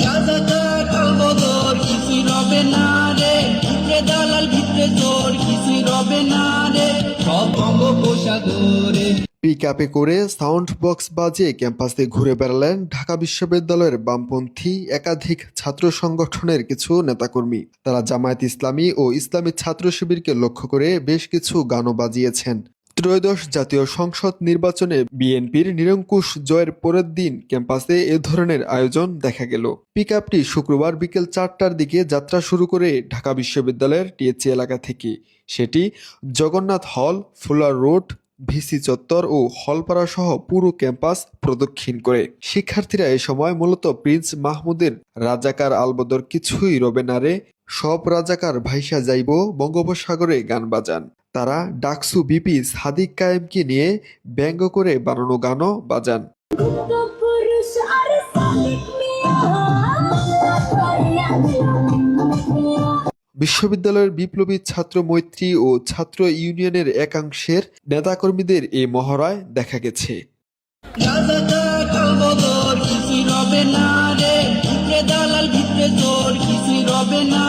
রাজাকার আলবদর কিছুই রবে না রে, ভিতরে দালাল ভিতরে চোর কিছুই রবে না রে, সব বঙ্গোপসাগরে। পিকআপে করে সাউন্ড বক্স বাজিয়ে ক্যাম্পাসে ঘুরে বেড়ালেন ঢাকা বিশ্ববিদ্যালয়ের বামপন্থী একাধিক ছাত্র সংগঠনের কিছু নেতাকর্মী। তারা জামায়াত ইসলামী ও ইসলামী ছাত্র শিবিরকে লক্ষ্য করে বেশ কিছু গানও বাজিয়েছেন। ত্রয়োদশ জাতীয় সংসদ নির্বাচনে বিএনপির নিরঙ্কুশ জয়ের পরের দিন ক্যাম্পাসে এ ধরনের আয়োজন দেখা গেল। পিকআপটি শুক্রবার বিকেল 4টার দিকে যাত্রা শুরু করে ঢাকা বিশ্ববিদ্যালয়ের টিএচসি এলাকা থেকে। সেটি জগন্নাথ হল, ফুলার রোড, ভিসি চত্বর ও হলপাড়া সহ পুরো ক্যাম্পাস প্রদক্ষিণ করে। শিক্ষার্থীরা এ সময় মূলত প্রিন্স মাহমুদের রাজাকার আলবদর কিছুই রবে না রে, সব রাজাকার ভাইসা যাইব বঙ্গোপসাগরে গান বাজান। তারা ডাকসু বিপি সাদিক কায়েমকে নিয়ে ব্যঙ্গ করে বানানো গানও বাজান। বিশ্ববিদ্যালয়ের বিপ্লবী ছাত্র মৈত্রী ও ছাত্র ইউনিয়নের একাংশের নেতাকর্মীদের এই মহড়ায় দেখা গেছে। রাজাকার আলবদর কিছুই রবে না রে, ভিতরে দালাল ভিতরে চোর কিছুই রবে না